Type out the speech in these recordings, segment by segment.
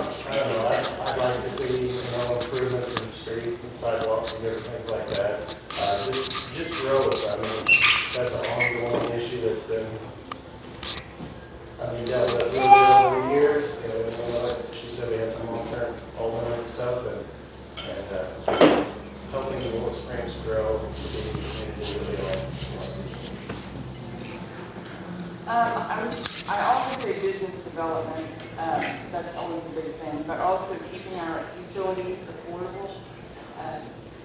I don't know, I'd like to see, improvements in streets and sidewalks and different things like that. Just roads, I mean, that's an ongoing issue that's been, dealt with over the years. She said we had some long-term overnight stuff, and helping the Willow Springs grow is really all. I always say business development. That's always a big thing, but also keeping our utilities affordable.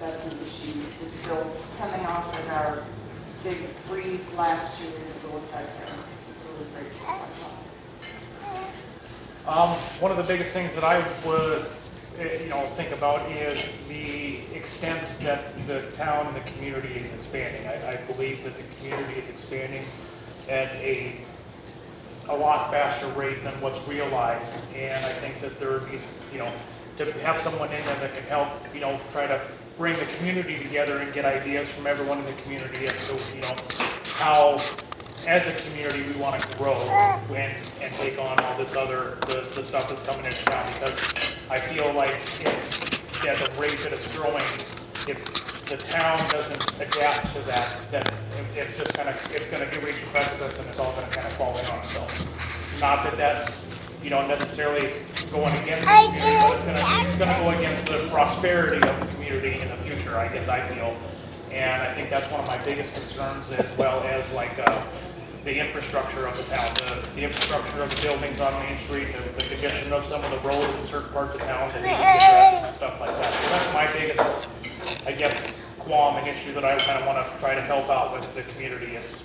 That's an issue. We're still coming off of our big freeze last year in the Willow taxpayer. One of the biggest things that I would think about is the extent that the town and the community is expanding. I believe that the community is expanding at a lot faster rate than what's realized, and I think that there needs, to have someone in there that can help, try to bring the community together and get ideas from everyone in the community as to, how, as a community, we want to grow and take on all this other, the stuff that's coming into town, because I feel like it's at the rate that it's growing, if the town doesn't adapt to that it's just it's going to reach a precipice and it's all going to kind of fall in on itself. Not that that's, necessarily going against the community, but it's going to go against the prosperity of the community in the future, I guess I feel. And I think that's one of my biggest concerns, as well as the infrastructure of the town, the infrastructure of the buildings on Main Street, the condition of some of the roads in certain parts of town that need to be addressed and stuff like that. So that's my biggest, I guess, qualm and issue that I kind of want to try to help out with the community, is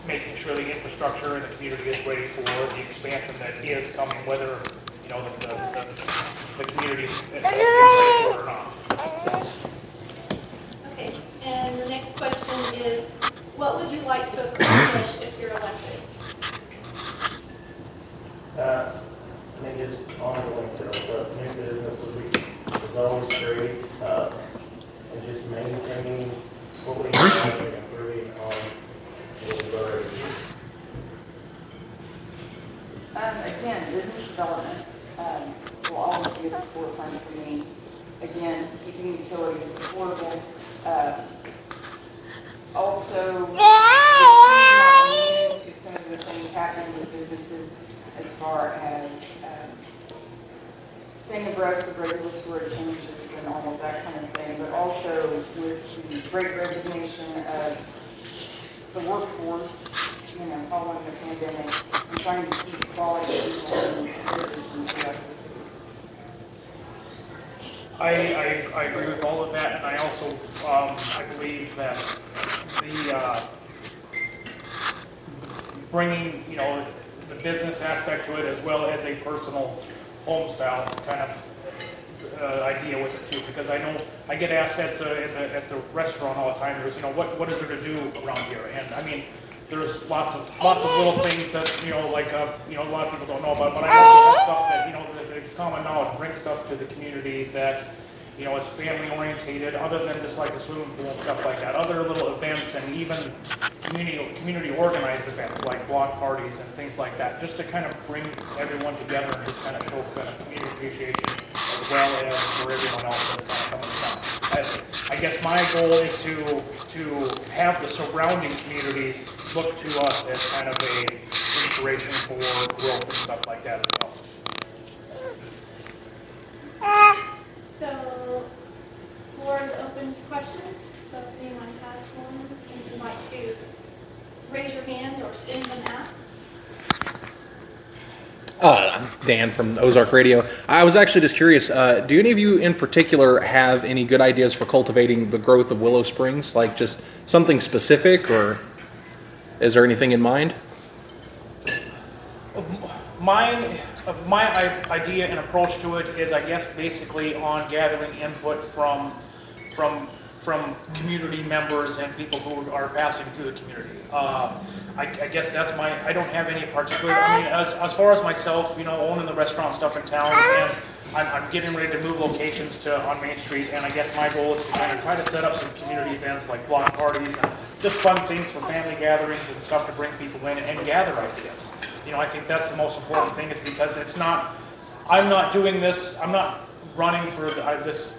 making sure the infrastructure in the community is ready for the expansion that is coming, whether the community is ready for it or not. Okay, and the next question is, what would you like to accomplish if you're elected? I think it's ongoing growth. New business is always great, and just maintaining what we have and improving on what we've already Again, business development will always be at the forefront for me. Again, keeping utilities affordable. Also, not immune to some of the things happening with businesses as far as staying abreast of regulatory changes and all of that kind of thing, but also with the great resignation of the workforce, following the pandemic, and trying to keep quality people in positions throughout the city. I agree with all of that, and I also I believe that the bringing the business aspect to it, as well as a personal home style kind of idea with it too, because I know I get asked at the restaurant all the time. There's what is there to do around here, and I mean there's lots of little things that a lot of people don't know about, but I know that stuff that it's common knowledge. Bring stuff to the community that is family orientated, other than just like the swimming pool and stuff like that. Other little events and even community organized events like block parties and things like that, just to kind of bring everyone together and just kind of show kind of community appreciation, as well as for everyone else that's kind of coming down. I guess my goal is to have the surrounding communities look to us as kind of a inspiration for growth and stuff like that as well. So, floor is open to questions. So if anyone has one and you'd like to raise your hand or stand and ask. I'm Dan from Ozark Radio. I was actually just curious, do any of you in particular have any good ideas for cultivating the growth of Willow Springs? Like just something specific, or is there anything in mind? My idea and approach to it is, I guess, basically on gathering input from community members and people who are passing through the community. I guess that's I don't have any particular, as far as myself, owning the restaurant stuff in town, and I'm getting ready to move locations on Main Street, and I guess my goal is to kind of try to set up some community events like block parties and just fun things for family gatherings and stuff to bring people in and gather ideas. I think that's the most important thing, is because it's not, I'm not doing this, I'm not running for this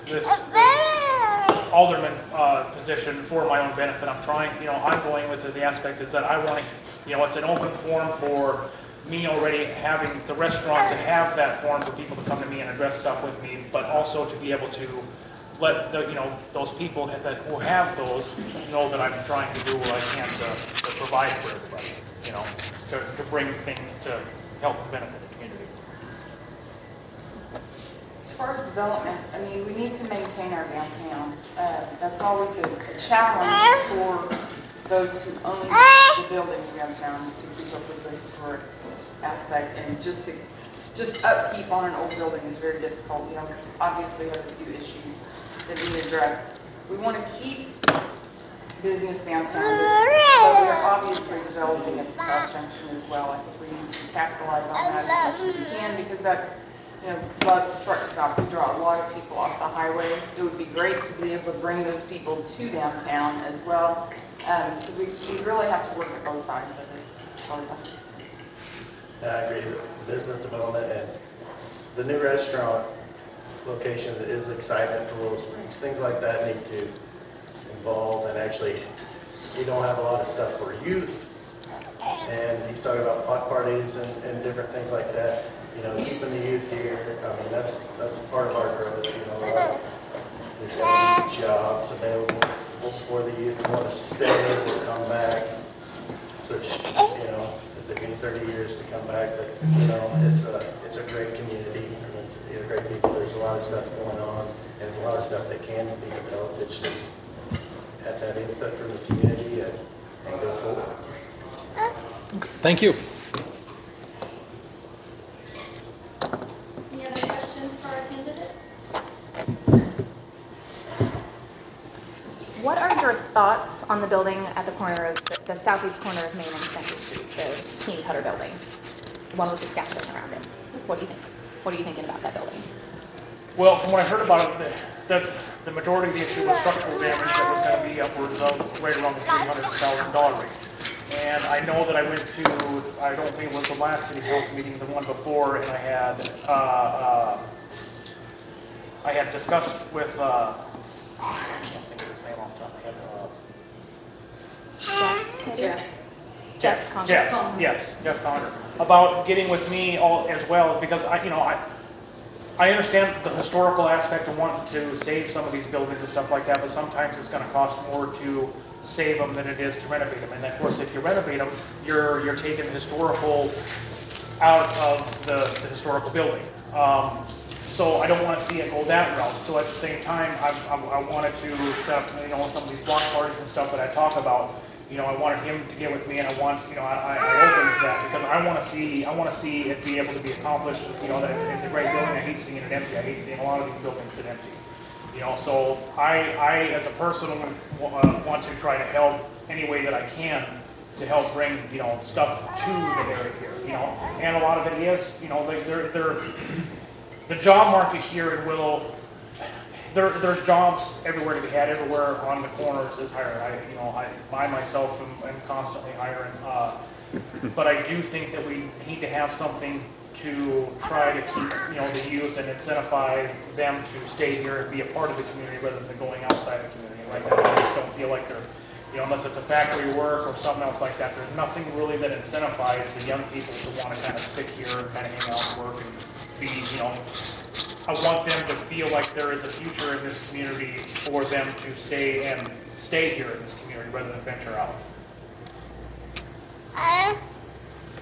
alderman position for my own benefit. I'm trying, I'm going with the aspect is that I want to, it's an open forum for me already having the restaurant to have that forum for people to come to me and address stuff with me, but also to be able to let those people who have those know that I'm trying to do what I can to provide for everybody, to bring things to help benefit the community. As far as development, I mean, we need to maintain our downtown. That's always a challenge for those who own the buildings downtown to keep up with the historic aspect, and just upkeep on an old building is very difficult. We obviously have a few issues that need addressed. We want to keep business downtown, but we are obviously developing at the South Junction as well. I think we need to capitalize on that as much as we can, because that's, a lot of truck stop. We draw a lot of people off the highway. It would be great to be able to bring those people to downtown as well. So we really have to work at both sides of it as far as I'm concerned. I agree. The business development and the new restaurant location is exciting for Willow Springs. Things like that need to involve, and actually, we don't have a lot of stuff for youth. And he's talking about block parties and different things like that. Keeping the youth here. I mean, that's part of our growth. There's going to be jobs available for the youth who want to stay or come back. Such, they need 30 years to come back, but it's a great community, and it's great people. There's a lot of stuff going on, and there's a lot of stuff that can be developed. It's just have to have input from the community and go forward. Thank you. Any other questions for our candidates? What are your thoughts on the building at the corner of the southeast corner of Main and Center Street, the Team Cutter building, the one with the scaffolding around it? What do you think? What are you thinking about that building? Well, from what I heard about it, the majority of the issue was structural damage that was going to be upwards of right around the $300,000 range. And I know that I went to, I don't think it was the last city council meeting, the one before, and I had discussed with, I can't think of his name off the top of my head. Jeff Conner, about getting with me all as well, because I understand the historical aspect of wanting to save some of these buildings and stuff like that, but sometimes it's going to cost more to save them than it is to renovate them. And of course, if you renovate them, you're taking the historical out of the historical building. So I don't want to see it go that route. So at the same time, I wanted to accept, some of these block parties and stuff that I talk about. I wanted him to get with me, and I opened that because I want to see it be able to be accomplished. That it's a great building. I hate seeing it empty. I hate seeing a lot of these buildings sit empty. So I as a person want to try to help any way that I can to help bring stuff to the area here. And a lot of it is the job market here in Willow. There's jobs everywhere to be had. Everywhere on the corners is hiring. I myself am constantly hiring. But I do think that we need to have something to try to keep the youth and incentivize them to stay here and be a part of the community rather than going outside the community. Right now, I just don't feel like they're unless it's a factory work or something else like that. There's nothing really that incentivizes the young people to want to kind of stick here and kind of hang out and work and be I want them to feel like there is a future in this community for them to stay here in this community rather than venture out.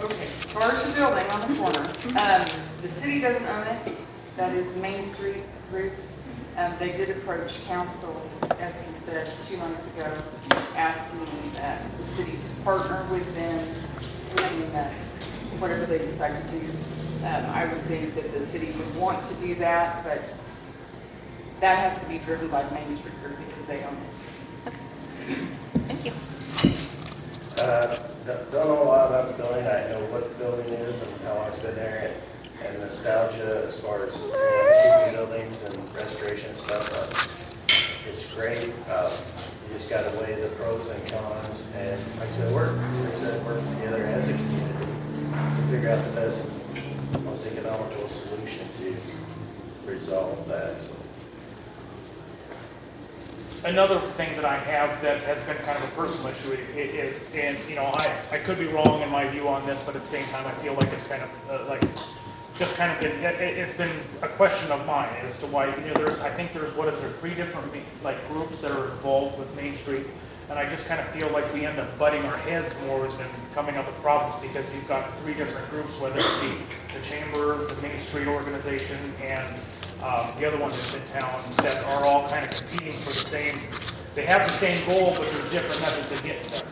Okay, as far as the building on the corner, the city doesn't own it. That is the Main Street group. They did approach council, as he said, 2 months ago, asking the city to partner with them in whatever they decide to do. I would think that the city would want to do that, but that has to be driven by the Main Street group because they own it. Thank you. Don't know a lot about the building. I know what the building is and how long it's been there, and nostalgia as far as keeping buildings and restoration stuff. It's great. You just got to weigh the pros and cons, and like I said, work together as a community to figure out the most economical economical solution to resolve that. So, another thing that I have that has been kind of a personal issue is, and you know, I could be wrong in my view on this, but at the same time, I feel like it's kind of like just kind of been, it's been a question of mine as to why, you know, I think there's, what is there, 3 different like groups that are involved with Main Street, and I just kind of feel like we end up butting our heads more than coming up with problems, because you've got 3 different groups, whether it be the Chamber, the Main Street organization, and the other one that's in town, that are all kind of competing for the same, they have the same goal, but there's different methods of getting there.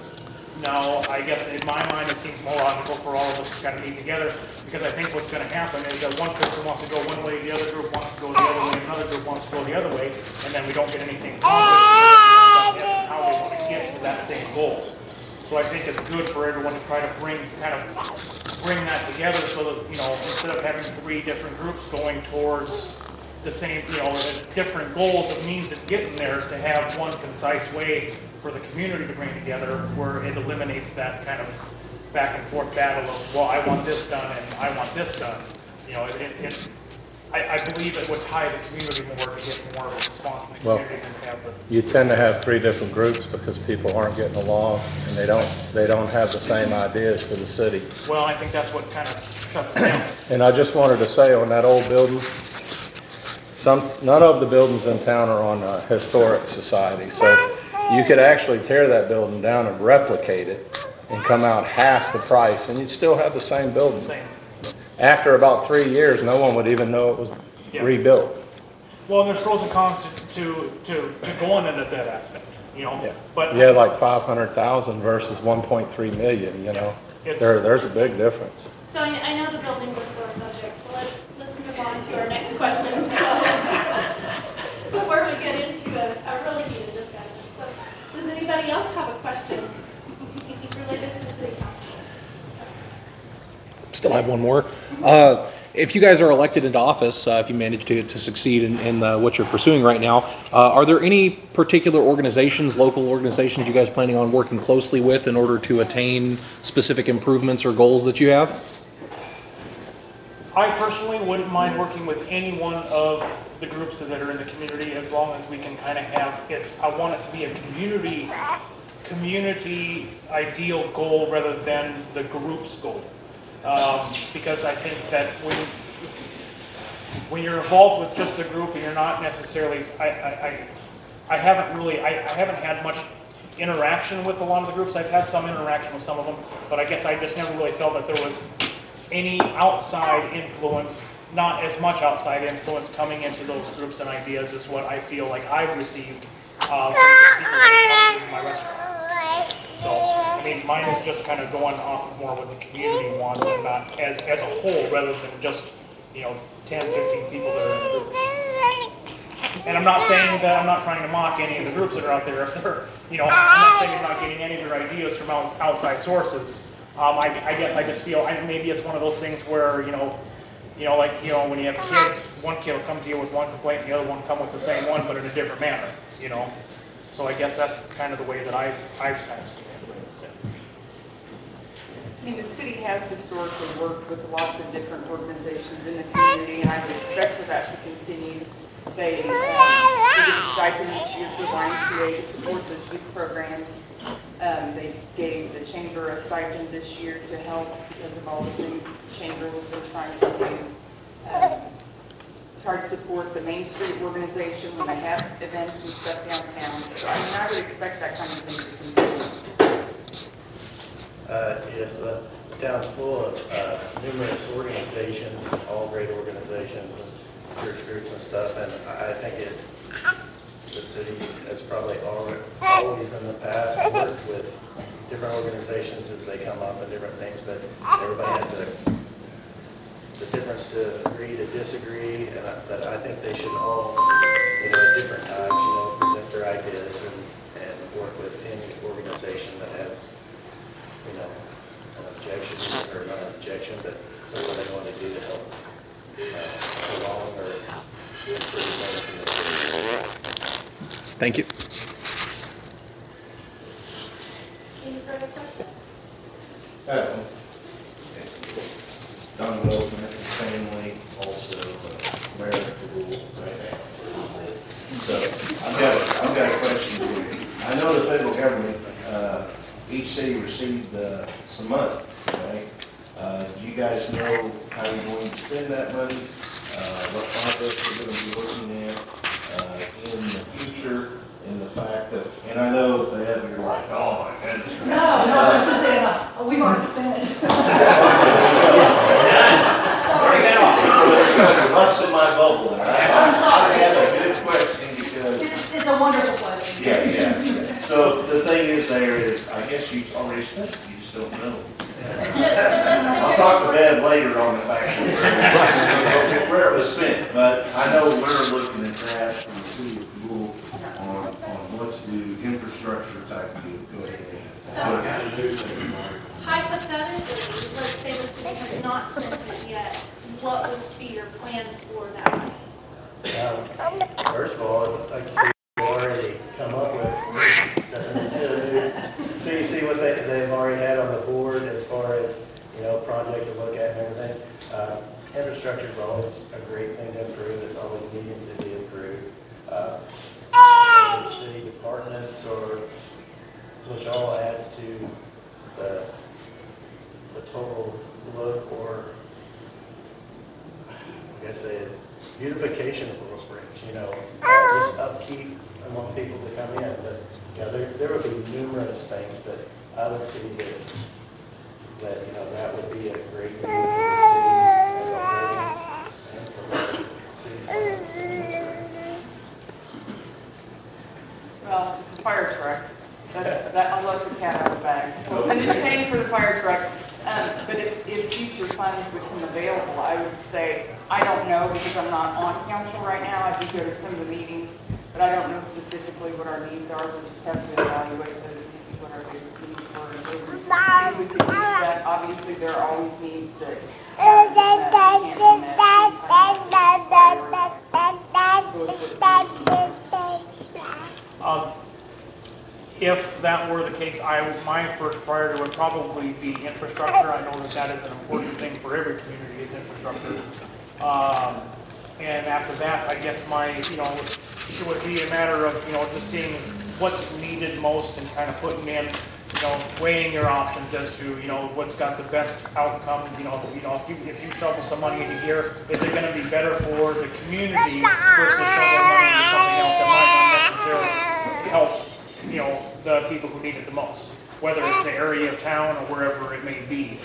Now, I guess in my mind, it seems more logical for all of us to kind of meet together, because I think what's going to happen is that one person wants to go one way, the other group wants to go the other way, another group wants to go the other way, and then we don't get anything accomplished because of how they want to get to that same goal. So I think it's good for everyone to try to bring that together, so that, you know, instead of having 3 different groups going towards the same, you know, different goals, it means it's getting there, to have one concise way for the community to bring together, where it eliminates that kind of back and forth battle of, well, I want this done and I want this done. You know, I believe it would tie the community more to get more of a response from the community than have the. You tend to have 3 different groups because people aren't getting along, and they don't have the same ideas for the city. Well, I think that's what kind of shuts it down. And I just wanted to say, on that old building, none of the buildings in town are on a historic society, so you could actually tear that building down and replicate it and come out half the price, and you'd still have the same building. Same. After about 3 years, no one would even know it was rebuilt. Well, there's pros and cons to going into that aspect, you know. Yeah. But yeah, like 500,000 versus 1.3 million. You know, there's a big difference. So I know the building was sore subject, so let's move on to our next question. So before we get into a really heated discussion, so does anybody else have a question related to the city council? Still have one more. If you guys are elected into office, if you manage to succeed in what you're pursuing right now, are there any particular organizations, local organizations, you guys planning on working closely with in order to attain specific improvements or goals that you have? I personally wouldn't mind working with any one of the groups that are in the community, as long as we can kind of have it. I want it to be a community ideal goal rather than the group's goal. Because I think that when you're involved with just the group and you're not necessarily, I haven't had much interaction with a lot of the groups. I've had some interaction with some of them, but I guess I just never really felt that there was any outside influence, not as much outside influence coming into those groups and ideas as what I feel like I've received from just people that come to my restaurant. So, I mean, mine is just kind of going off of more what the community wants, and not as a whole, rather than just, you know, 10, 15 people that are in the group. And I'm not saying that, I'm not trying to mock any of the groups that are out there. If they're, you know, I'm not saying you're not getting any of their ideas from outside sources. I guess I just feel, maybe it's one of those things where, like, when you have kids, one kid will come to you with one complaint, and the other one come with the same one, but in a different manner, you know. So I guess that's kind of the way that I've kind of seen it. I mean, the city has historically worked with lots of different organizations in the community, and I would expect for that to continue. They get a stipend each year to the YMCA to support those youth programs. They gave the Chamber a stipend this year to help because of all the things that the Chamber has been trying to do. Try to support the Main Street organization when they have events and stuff downtown. So I mean, I would expect that kind of thing to continue. Yes, the town's full of numerous organizations, all great organizations, and church groups and stuff, and I think the city has probably always in the past worked with different organizations as they come up and different things, but everybody has the difference to agree to disagree, and but I think they should all, at different times, present their ideas and work with any organization that has, an objection, or not an objection, but something they want to do to help prolong or improve things in the city. Thank you. Any further questions? Don Wilson, family, I've got a question for you. I know the federal government, each city received some money, right? Do you guys know how you're going to spend that money? What projects you're going to be looking at in the future? In the fact that, and I know they have your like, oh my goodness. No, it's just saying, we've already spent it. Lots in my bubble. I have a good question because. It's a wonderful question. Yeah. So the thing is there is, I guess you've already spent it, you just don't know. I'll talk to Bev later on the fact that where it was spent, but I know we're looking at that from the city of Louisville on what to do, infrastructure type of deal. Go ahead. So, hypothetically, let's say the city has not spent it yet, what would be your plans for that money? First of all, I'd like to see what they've already come up with. See what they've already had on the board as far as, projects to look at and everything. Infrastructure is always a great thing to improve. It's always needing to be improved. City departments which all adds to the total look or, I guess, beautification of Willow Springs, just upkeep. I want people to come in, but there would be numerous things, but I would see that would be a great thing for the city as a whole and for the city's. Well, it's a fire truck. I'll let the cat out of the bag. We'll finish paying for the fire truck. But if future funds become available, I would say, I don't know because I'm not on council right now. I do go to some of the meetings, but I don't know specifically what our needs are. We just have to evaluate those and see what our biggest needs were. If we could use that, obviously there are always needs that can't be met. If that were the case, my first priority would probably be infrastructure. I know that is an important thing for every community is infrastructure. And after that, I guess it would be a matter of, just seeing what's needed most and kind of putting in, weighing your options as to, what's got the best outcome. If you shovel some money into here, is it going to be better for the community versus shoveling money into something else that might not necessarily help the people who need it the most, whether it's the area of town or wherever it may be.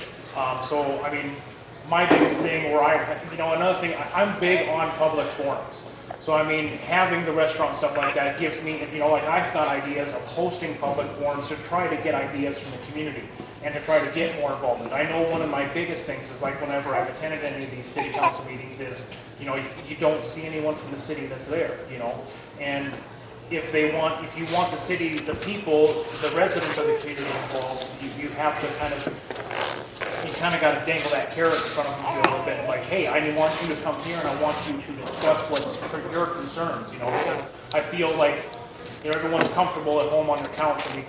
My biggest thing another thing, I'm big on public forums. So having the restaurant stuff like that gives me, I've got ideas of hosting public forums to try to get ideas from the community and to try to get more involvement. I know one of my biggest things is whenever I've attended any of these city council meetings is, you don't see anyone from the city that's there, and if you want the city, the people, the residents of the community involved, you have to kind of got to dangle that carrot in front of them a little bit, like, hey, I want you to come here and I want you to discuss what's your concerns, because I feel like, everyone's comfortable at home on their couch and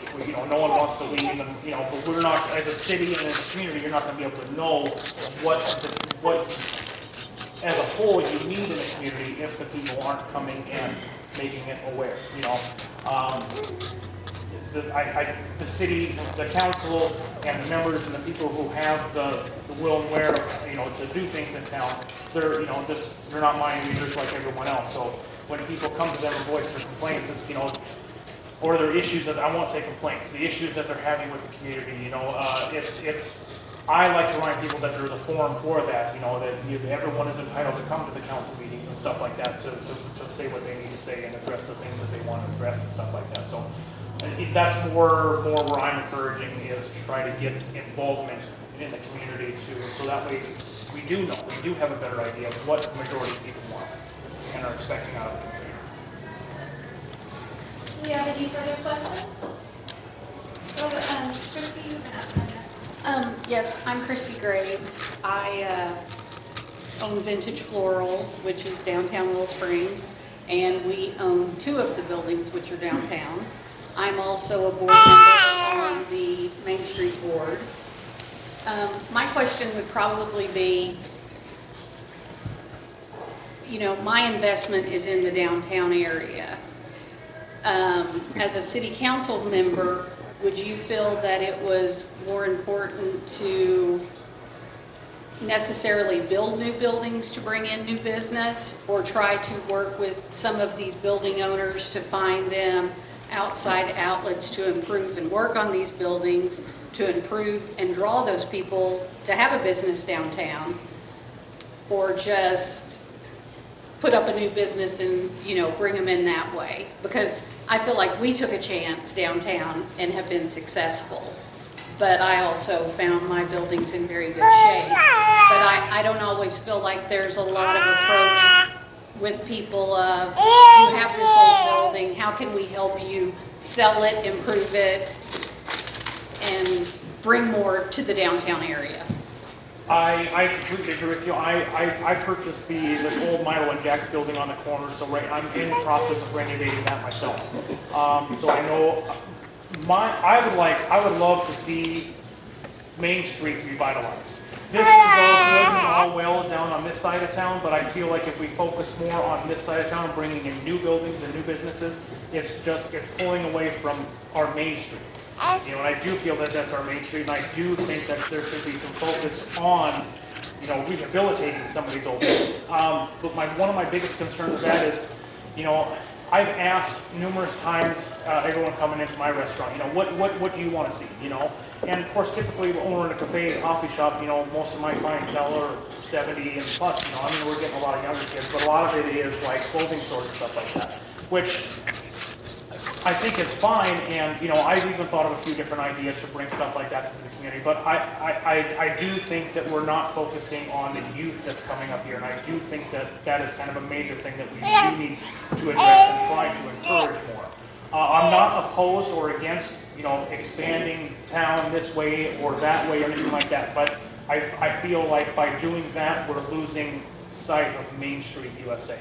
no one wants to leave, and but we're not, as a city and as a community, you're not going to be able to know what as a whole you need in the community if the people aren't coming and making it aware. The city, the council, and the members and the people who have the will and where to do things in town, they're not mind readers like everyone else. So when people come to them and voice their complaints, it's or their issues that I won't say complaints, the issues that they're having with the community. I like to remind people that there's a forum for that, that everyone is entitled to come to the council meetings and stuff like that to say what they need to say and address the things that they want to address and stuff like that. So that's more where I'm encouraging is to try to get involvement in the community too, so that way we do have a better idea of what the majority of people want and are expecting out of the community. Do you have any further questions? Christy, you can ask that. Yes, I'm Christy Graves. I own Vintage Floral, which is downtown Willow Springs, and we own 2 of the buildings which are downtown. I'm also a board member on the Main Street Board. My question would probably be, my investment is in the downtown area. as a city council member, would you feel that it was more important to necessarily build new buildings to bring in new business, or try to work with some of these building owners to find them outside outlets to improve and work on these buildings, to improve and draw those people to have a business downtown, or just put up a new business and, you know, bring them in that way? Because I feel like we took a chance downtown and have been successful. But I also found my buildings in very good shape. But I don't always feel like there's a lot of approach with people of, you have this old building, how can we help you sell it, improve it, and bring more to the downtown area? I completely agree with you. I purchased the old Milo and Jack's building on the corner, so I'm in the process of renovating that myself. So I know I would love to see Main Street revitalized. This is all good and all well down on this side of town, but I feel like if we focus more on this side of town, bringing in new buildings and new businesses, it's pulling away from our Main Street. You know, and I do feel that that's our Main Street, and I do think that there should be some focus on, you know, rehabilitating some of these old buildings. But one of my biggest concerns with that is, you know, I've asked numerous times everyone coming into my restaurant, you know, what do you want to see, you know? And of course, typically when we're in a cafe, coffee shop, you know, most of my clientele are 70 and plus, you know, I mean, we're getting a lot of younger kids, but a lot of it is like clothing stores and stuff like that, which I think is fine. And, you know, I've even thought of a few different ideas to bring stuff like that to the community, but I do think that we're not focusing on the youth that's coming up here, and I do think that that is kind of a major thing that we do need to address and try to encourage more. I'm not opposed or against, you know, expanding town this way or that way or anything like that, but I feel like by doing that, we're losing sight of Main Street USA.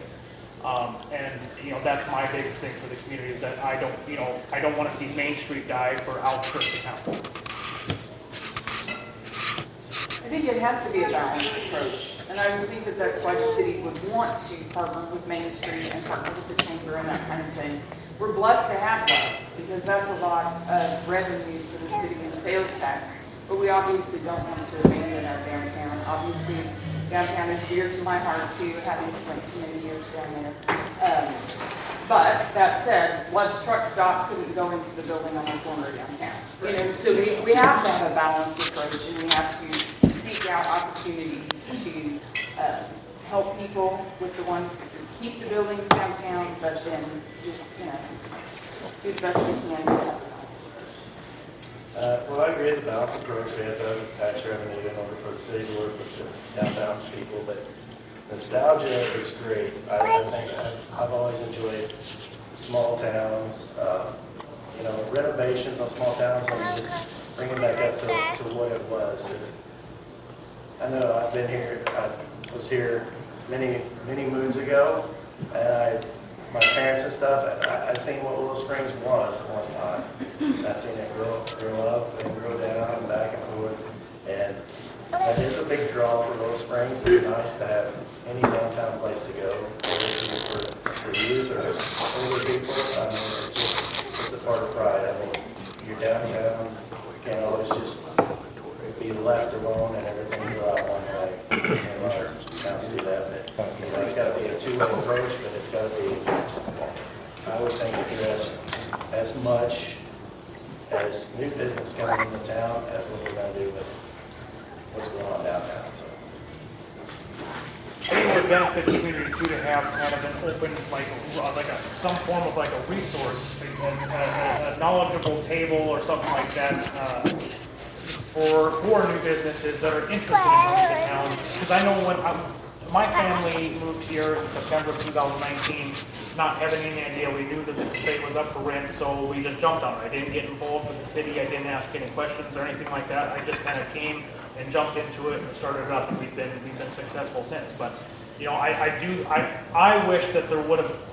And, you know, that's my biggest thing for the community, is that I don't want to see Main Street die for outskirts of town. I think it has to be a balanced approach, and I would think that that's why the city would want to partner with Main Street and partner with the Chamber and that kind of thing. We're blessed to have those, because that's a lot of revenue for the city in sales tax, but we obviously don't want to abandon our downtown. Obviously, downtown is dear to my heart too, having spent so many years down there. But that said, Love's Truck Stop couldn't go into the building on the corner of downtown. You know, so we have to have a balanced approach, and we have to seek out opportunities to help people with the ones that keep the buildings downtown, but then just, you know, do the best we can to help them. Well, I agree with the balanced approach. We have to have tax revenue in order for the city to work with the downtown people, but nostalgia is great. I think I've always enjoyed small towns, you know, renovations on small towns and just bring it back up to what it was. I know I've been here, I was here many moons ago, and my parents and stuff, I seen what Willow Springs was at one time. I seen it grow up and grow down and back and forth, and that is a big draw for Willow Springs. It's nice to have any downtown place to go, whether it's for youth or older people. I mean, it's a part of pride. I mean, you're downtown, you can't always just be left alone and everything go out one way. And a lot of towns do that, but you know, it's got to be a two-way approach, but it's got to be, I would think, address as much as new business coming into town as what we're going to do with what's going on downtown. So. I think it would benefit the community too to have kind of an open, some form of like a resource, a knowledgeable table or something like that for new businesses that are interested in coming to town. Because I know when my family moved here in September of 2019, not having any idea. We knew that the estate was up for rent, so we just jumped on it. I didn't get involved with the city. I didn't ask any questions or anything like that. I just kind of came and jumped into it and started it up, and we've been successful since. But you know, I wish that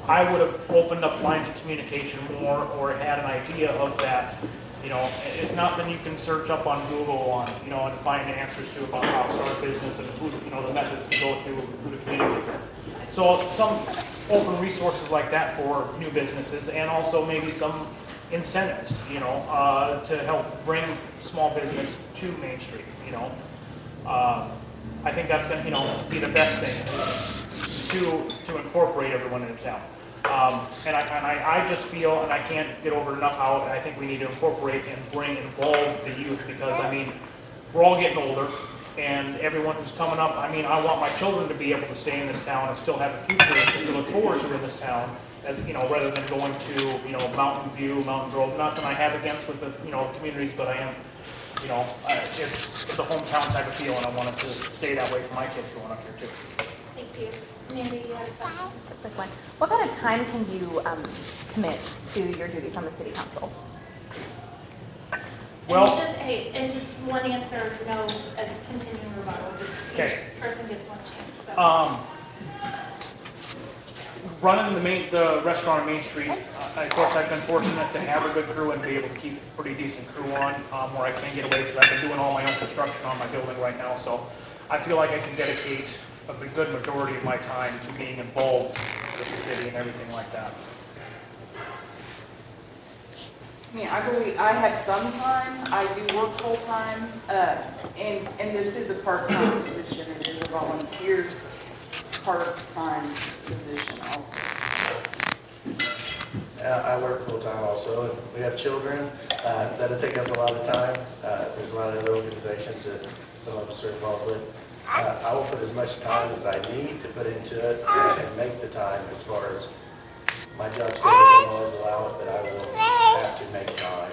I would have opened up lines of communication more, or had an idea of that. You know, it's nothing you can search up on Google you know, and find answers to about how to start a business and who, you know, the methods to go to, who to communicate with. So some open resources like that for new businesses, and also maybe some incentives, you know, to help bring small business to Main Street, you know. I think that's going to, you know, be the best thing to incorporate everyone into town. And I just feel, and I can't get over enough how I think we need to incorporate and involve the youth, because I mean, we're all getting older, and everyone who's coming up, I mean, I want my children to be able to stay in this town and still have a future to look forward to in this town, as, you know, rather than going to, you know, Mountain View, Mountain Grove. Nothing I have against with the, you know, communities, but I am, you know, it's a hometown type of feel, and I want it to stay that way for my kids going up here too. Thank you. Mandy, you have a question? Just a quick one. What kind of time can you commit to your duties on the city council? Well, and just one answer, no, a continuing rebuttal. Just okay. Each person gets one chance. So. Running the restaurant on Main Street, of course, I've been fortunate to have a good crew and be able to keep a pretty decent crew on, where I can get away, because I've been doing all my own construction on my building right now. So I feel like I can dedicate a good majority of my time to being involved with the city and everything like that. I mean, I believe I have some time. I do work full-time, and this is a part-time position. It is a volunteer part-time position also. I work full-time also. We have children that'll take up a lot of time. There's a lot of other organizations that some of us are involved with. I will put as much time as I need to put into it and make the time, as far as my job schedule doesn't always allow it, but I will have to make time.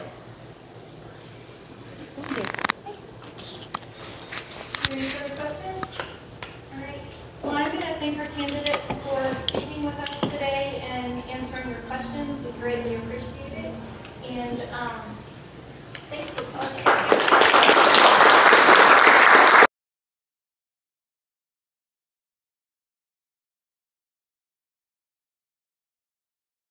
Any further questions? All right. Well, I'm going to thank our candidates for speaking with us today and answering your questions. We greatly appreciate it. And